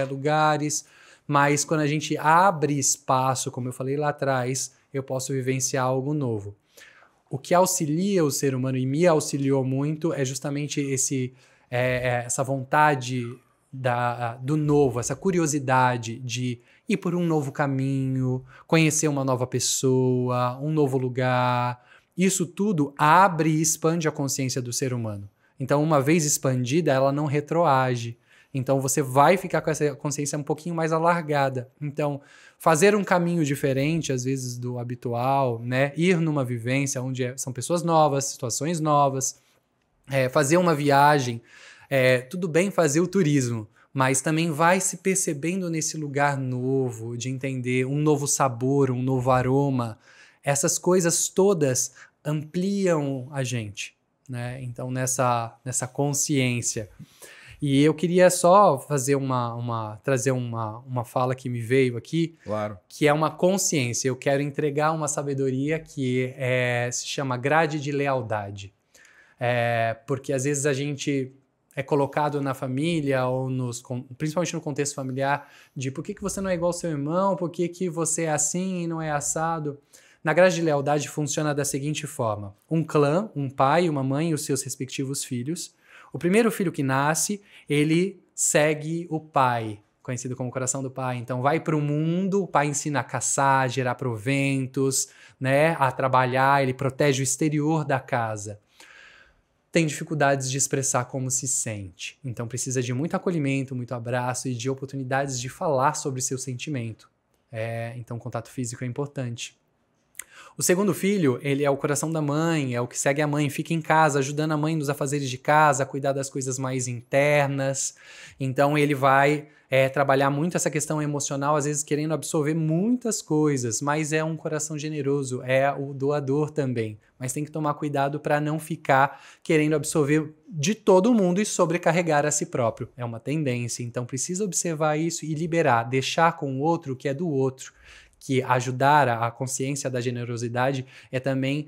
lugares, mas quando a gente abre espaço, como eu falei lá atrás, eu posso vivenciar algo novo. O que auxilia o ser humano e me auxiliou muito é justamente essa vontade do novo, essa curiosidade de ir por um novo caminho, conhecer uma nova pessoa, um novo lugar. Isso tudo abre e expande a consciência do ser humano. Então, uma vez expandida, ela não retroage. Então, você vai ficar com essa consciência um pouquinho mais alargada. Então, fazer um caminho diferente, às vezes, do habitual, né? Ir numa vivência onde são pessoas novas, situações novas, fazer uma viagem. Tudo bem fazer o turismo, mas também vai se percebendo nesse lugar novo, de entender um novo sabor, um novo aroma. Essas coisas todas ampliam a gente, né? Então, nessa consciência. E eu queria só fazer trazer uma fala que me veio aqui, claro, que é uma consciência. Eu quero entregar uma sabedoria que se chama grade de lealdade. Porque às vezes a gente é colocado na família, ou principalmente no contexto familiar, de por que você não é igual ao seu irmão, por que você é assim e não é assado. Na grade de lealdade funciona da seguinte forma: um clã, um pai, uma mãe e os seus respectivos filhos. O primeiro filho que nasce, ele segue o pai, conhecido como coração do pai. Então vai para o mundo, o pai ensina a caçar, a gerar proventos, né, a trabalhar, ele protege o exterior da casa. Tem dificuldades de expressar como se sente. Então precisa de muito acolhimento, muito abraço e de oportunidades de falar sobre seu sentimento. Então contato físico é importante. O segundo filho, ele é o coração da mãe, é o que segue a mãe, fica em casa, ajudando a mãe nos afazeres de casa, a cuidar das coisas mais internas. Então ele vai trabalhar muito essa questão emocional, às vezes querendo absorver muitas coisas, mas é um coração generoso, é o doador também. Mas tem que tomar cuidado para não ficar querendo absorver de todo mundo e sobrecarregar a si próprio. É uma tendência, então precisa observar isso e liberar, deixar com o outro o que é do outro. Que ajudar a consciência da generosidade é também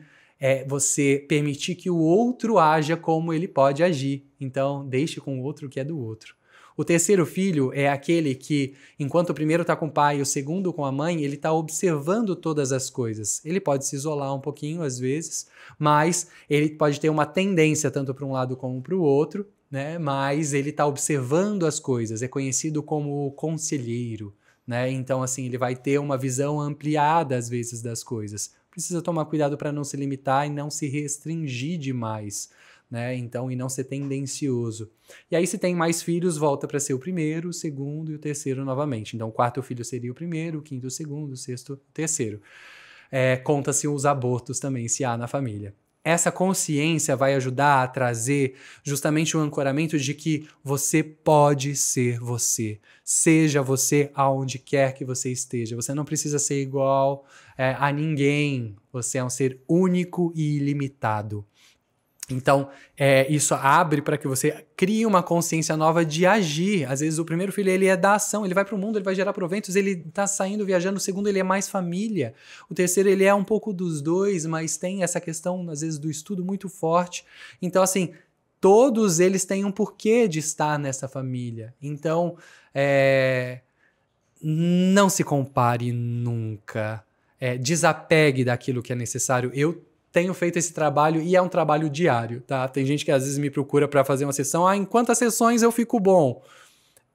você permitir que o outro haja como ele pode agir. Então, deixe com o outro o que é do outro. O terceiro filho é aquele que, enquanto o primeiro está com o pai e o segundo com a mãe, ele está observando todas as coisas. Ele pode se isolar um pouquinho, às vezes, mas ele pode ter uma tendência tanto para um lado como para o outro, né? Mas ele está observando as coisas, é conhecido como conselheiro. Né? Então, assim, ele vai ter uma visão ampliada, às vezes, das coisas. Precisa tomar cuidado para não se limitar e não se restringir demais, né? Então, e não ser tendencioso. E aí, se tem mais filhos, volta para ser o primeiro, o segundo e o terceiro novamente. Então, o quarto filho seria o primeiro, o quinto o segundo, o sexto o terceiro. Conta-se os abortos também, se há na família. Essa consciência vai ajudar a trazer justamente o ancoramento de que você pode ser você. Seja você aonde quer que você esteja. Você não precisa ser igual a ninguém. Você é um ser único e ilimitado. Então, isso abre para que você crie uma consciência nova de agir. Às vezes, o primeiro filho, ele é da ação, ele vai para o mundo, ele vai gerar proventos, ele está saindo, viajando. O segundo, ele é mais família. O terceiro, ele é um pouco dos dois, mas tem essa questão, às vezes, do estudo muito forte. Então, assim, todos eles têm um porquê de estar nessa família. Então, não se compare nunca. Desapegue daquilo que é necessário. Eu tenho feito esse trabalho e é um trabalho diário, tá? Tem gente que às vezes me procura para fazer uma sessão. Em quantas sessões eu fico bom?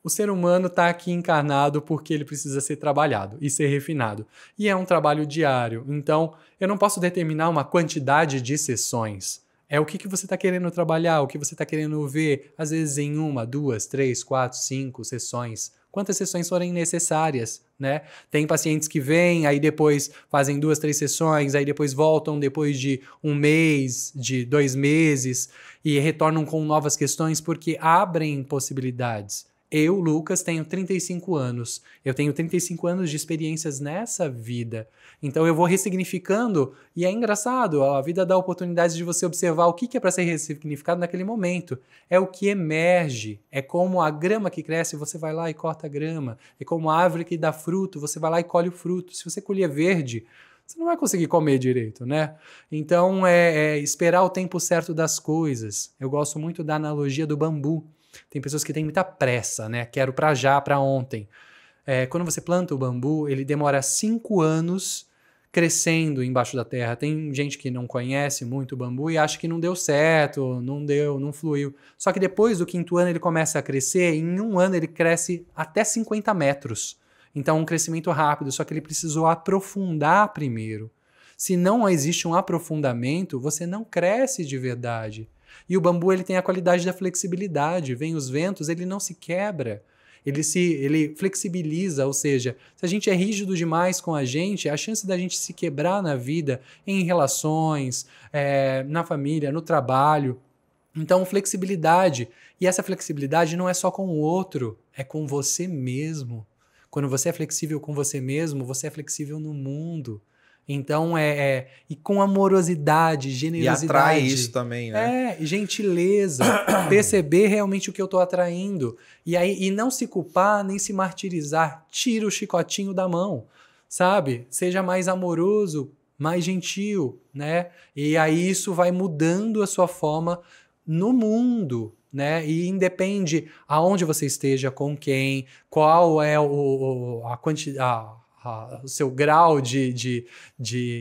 O ser humano está aqui encarnado porque ele precisa ser trabalhado e ser refinado. E é um trabalho diário. Então, eu não posso determinar uma quantidade de sessões. É o que você está querendo trabalhar, o que você está querendo ver, às vezes em 1, 2, 3, 4, 5 sessões. Quantas sessões forem necessárias, né? Tem pacientes que vêm, aí depois fazem 2, 3 sessões, aí depois voltam depois de 1 mês, de 2 meses, e retornam com novas questões porque abrem possibilidades. Eu, Lucas, tenho 35 anos. Eu tenho 35 anos de experiências nessa vida. Então eu vou ressignificando e é engraçado, a vida dá oportunidades de você observar o que é para ser ressignificado naquele momento. É o que emerge, é como a grama que cresce, você vai lá e corta a grama. É como a árvore que dá fruto, você vai lá e colhe o fruto. Se você colher verde, você não vai conseguir comer direito, né? Então é esperar o tempo certo das coisas. Eu gosto muito da analogia do bambu. Tem pessoas que têm muita pressa, né? Quero para já, para ontem. Quando você planta o bambu, ele demora 5 anos crescendo embaixo da terra. Tem gente que não conhece muito o bambu e acha que não deu certo, não fluiu. Só que depois do 5º ano ele começa a crescer, e em 1 ano ele cresce até 50 metros. Então um crescimento rápido, só que ele precisou aprofundar primeiro. Se não existe um aprofundamento, você não cresce de verdade. E o bambu ele tem a qualidade da flexibilidade. Vem os ventos, ele não se quebra. Ele flexibiliza, ou seja, se a gente é rígido demais com a chance da gente se quebrar na vida, em relações, na família, no trabalho. Então, flexibilidade. E essa flexibilidade não é só com o outro, é com você mesmo. Quando você é flexível com você mesmo, você é flexível no mundo. Então, e com amorosidade, generosidade. E atrai isso também, né? Gentileza. Perceber realmente o que eu estou atraindo. E não se culpar, nem se martirizar. Tira o chicotinho da mão, sabe? Seja mais amoroso, mais gentil, né? E aí isso vai mudando a sua forma no mundo, né? E independe aonde você esteja, com quem, qual é a quantidade... o seu grau de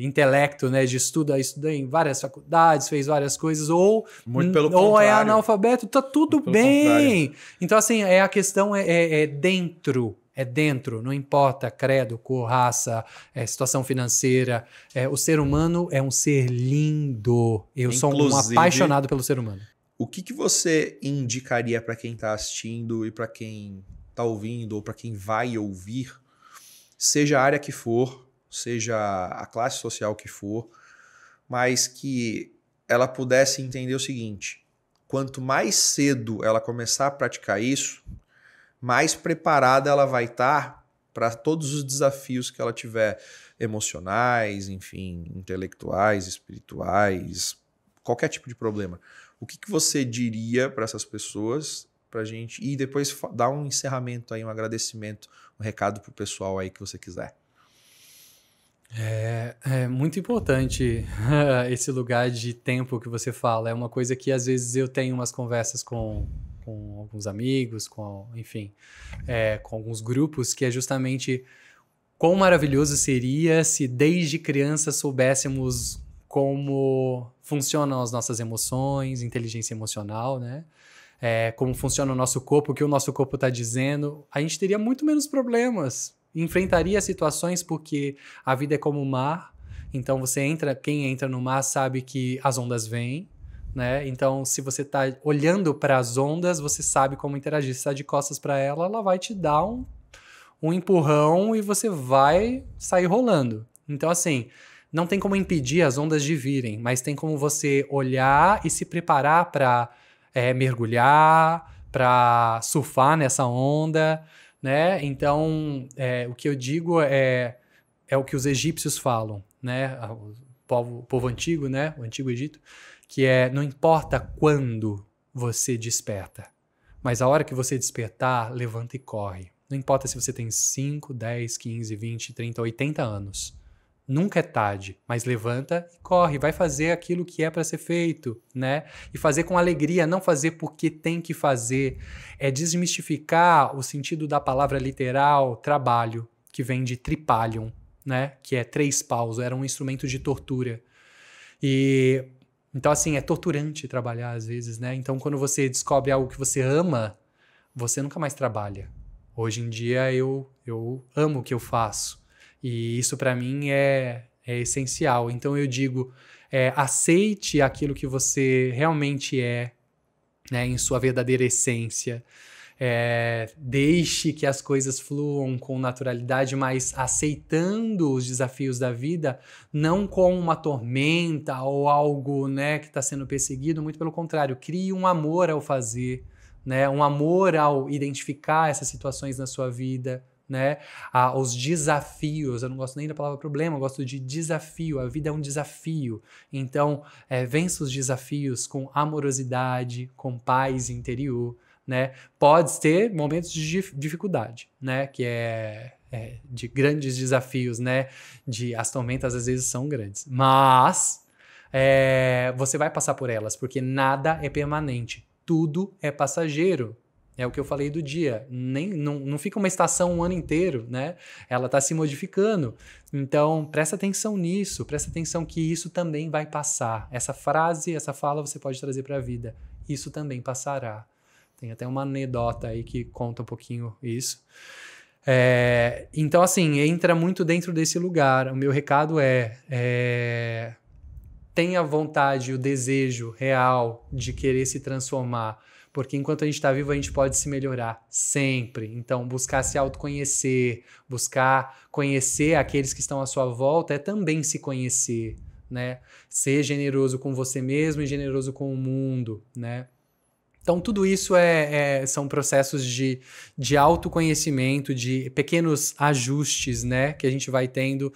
intelecto, né, de estudo, estudou em várias faculdades, fez várias coisas, ou é analfabeto, tá tudo bem. Então, assim, a questão é dentro. É dentro, não importa credo, cor, raça, situação financeira. O ser humano é um ser lindo. Eu sou um apaixonado pelo ser humano. O que você indicaria para quem está assistindo e para quem está ouvindo ou para quem vai ouvir, seja a área que for, seja a classe social que for, mas que ela pudesse entender o seguinte: quanto mais cedo ela começar a praticar isso, mais preparada ela vai estar para todos os desafios que ela tiver, emocionais, enfim, intelectuais, espirituais, qualquer tipo de problema. O que você diria para essas pessoas, pra gente, e depois dar um encerramento aí, um agradecimento, um recado pro pessoal aí que você quiser? É muito importante esse lugar de tempo que você fala. É uma coisa que às vezes eu tenho umas conversas com alguns amigos, enfim, com alguns grupos, que é justamente quão maravilhoso seria se desde criança soubéssemos como funcionam as nossas emoções, inteligência emocional, né? Como funciona o nosso corpo, o que o nosso corpo está dizendo. A gente teria muito menos problemas, enfrentaria situações, porque a vida é como o mar. Então quem entra no mar sabe que as ondas vêm, né? Então, se você está olhando para as ondas, você sabe como interagir. Se está de costas para ela, ela vai te dar um empurrão e você vai sair rolando. Então, assim, não tem como impedir as ondas de virem, mas tem como você olhar e se preparar para mergulhar, para surfar nessa onda, né? Então, o que eu digo é o que os egípcios falam, né? povo antigo, né? O Antigo Egito, que é: não importa quando você desperta, mas a hora que você despertar, levanta e corre. Não importa se você tem 5, 10, 15, 20, 30, 80 anos. Nunca é tarde, mas levanta e corre, vai fazer aquilo que é para ser feito, né? E fazer com alegria, não fazer porque tem que fazer. É desmistificar o sentido da palavra literal trabalho, que vem de tripalium, né? Que é 3 paus, era um instrumento de tortura. E então, assim, é torturante trabalhar às vezes, né? Então, quando você descobre algo que você ama, você nunca mais trabalha. Hoje em dia, eu amo o que eu faço. E isso, para mim, é essencial. Então, eu digo, aceite aquilo que você realmente é, né? Em sua verdadeira essência. Deixe que as coisas fluam com naturalidade, mas aceitando os desafios da vida, não como uma tormenta ou algo, né, que está sendo perseguido. Muito pelo contrário, crie um amor ao fazer, né, um amor ao identificar essas situações na sua vida, né, os desafios. Eu não gosto nem da palavra problema, eu gosto de desafio. A vida é um desafio. Então, vença os desafios com amorosidade, com paz interior, né? Pode ter momentos de dificuldade, né? Que de grandes desafios, né? As tormentas às vezes são grandes, mas você vai passar por elas, porque nada é permanente, tudo é passageiro. É o que eu falei do dia. Não fica uma estação um ano inteiro, né? Ela está se modificando. Então, presta atenção nisso, presta atenção que isso também vai passar. Essa frase, essa fala você pode trazer para a vida. Isso também passará. Tem até uma anedota aí que conta um pouquinho isso. Então, assim, entra muito dentro desse lugar. O meu recado tenha vontade, o desejo real de querer se transformar. Porque enquanto a gente está vivo, a gente pode se melhorar sempre. Então, buscar se autoconhecer, buscar conhecer aqueles que estão à sua volta é também se conhecer, né? Ser generoso com você mesmo e generoso com o mundo, né? Então, tudo isso são processos de autoconhecimento, de pequenos ajustes, né, que a gente vai tendo,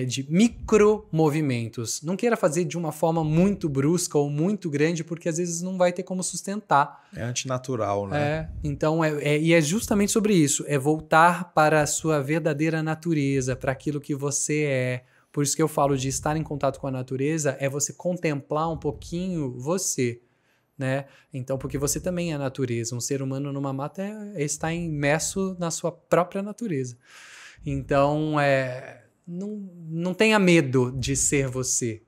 de micromovimentos. Não queira fazer de uma forma muito brusca ou muito grande, porque às vezes não vai ter como sustentar. É antinatural, né? Então, e é justamente sobre isso. É voltar para a sua verdadeira natureza, para aquilo que você é. Por isso que eu falo de estar em contato com a natureza, é você contemplar um pouquinho você, né? Então, porque você também é natureza. Um ser humano numa mata está imerso na sua própria natureza. Então, não tenha medo de ser você.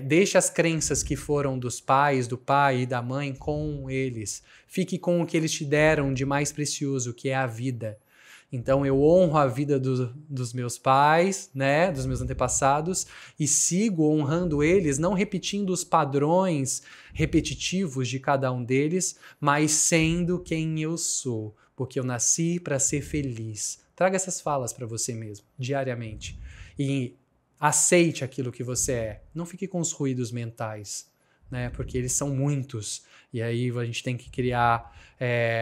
Deixe as crenças que foram dos pais, do pai e da mãe com eles. Fique com o que eles te deram de mais precioso, que é a vida. Então, eu honro a vida dos meus pais, né, dos meus antepassados, e sigo honrando eles, não repetindo os padrões repetitivos de cada um deles, mas sendo quem eu sou, porque eu nasci para ser feliz. Traga essas falas para você mesmo, diariamente, e aceite aquilo que você é. Não fique com os ruídos mentais, né, porque eles são muitos, e aí a gente tem que criar,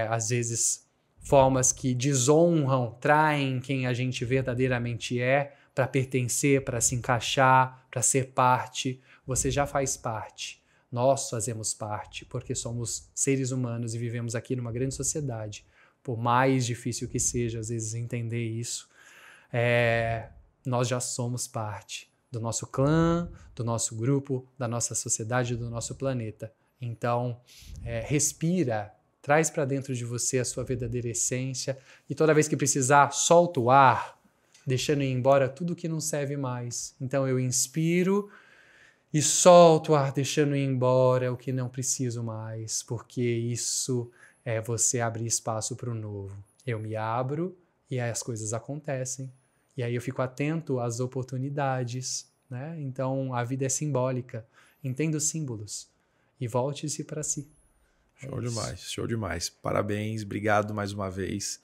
às vezes, formas que desonram, traem quem a gente verdadeiramente é, para pertencer, para se encaixar, para ser parte. Você já faz parte. Nós fazemos parte, porque somos seres humanos e vivemos aqui numa grande sociedade. Por mais difícil que seja, às vezes, entender isso, nós já somos parte do nosso clã, do nosso grupo, da nossa sociedade, do nosso planeta. Então, respira, traz para dentro de você a sua verdadeira essência e toda vez que precisar, solta o ar, deixando ir embora tudo que não serve mais. Então eu inspiro e solto o ar, deixando ir embora o que não preciso mais, porque isso é você abrir espaço para o novo. Eu me abro e aí as coisas acontecem. E aí eu fico atento às oportunidades, né? Então a vida é simbólica. Entenda os símbolos e volte-se para si. Show demais, show demais. Parabéns, obrigado mais uma vez.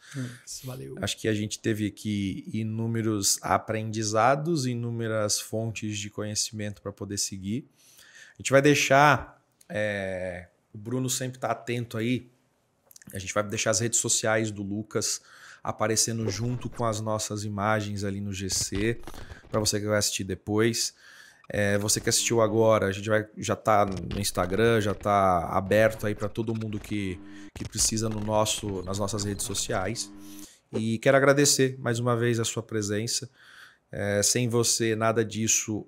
Valeu. Acho que a gente teve aqui inúmeros aprendizados, inúmeras fontes de conhecimento para poder seguir. A gente vai deixar, o Bruno sempre está atento aí, a gente vai deixar as redes sociais do Lucas aparecendo junto com as nossas imagens ali no GC, para você que vai assistir depois. Você que assistiu agora, a gente já está no Instagram, já está aberto aí para todo mundo que precisa nas nossas redes sociais. E quero agradecer mais uma vez a sua presença. Sem você, nada disso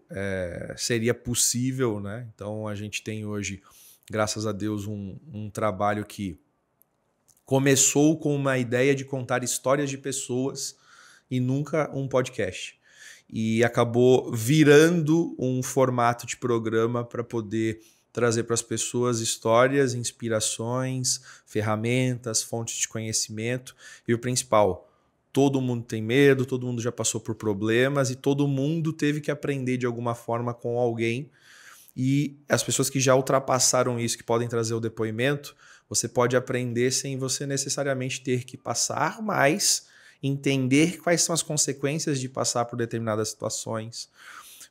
seria possível, né? Então a gente tem hoje, graças a Deus, um trabalho que começou com uma ideia de contar histórias de pessoas e nunca um podcast. E acabou virando um formato de programa para poder trazer para as pessoas histórias, inspirações, ferramentas, fontes de conhecimento. E o principal, todo mundo tem medo, todo mundo já passou por problemas e todo mundo teve que aprender de alguma forma com alguém. E as pessoas que já ultrapassaram isso, que podem trazer o depoimento, você pode aprender sem você necessariamente ter que passar, mas entender quais são as consequências de passar por determinadas situações,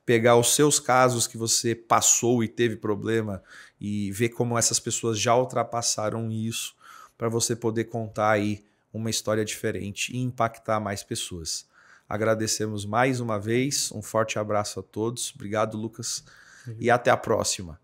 pegar os seus casos que você passou e teve problema e ver como essas pessoas já ultrapassaram isso, para você poder contar aí uma história diferente e impactar mais pessoas. Agradecemos mais uma vez, um forte abraço a todos. Obrigado, Lucas, e até a próxima.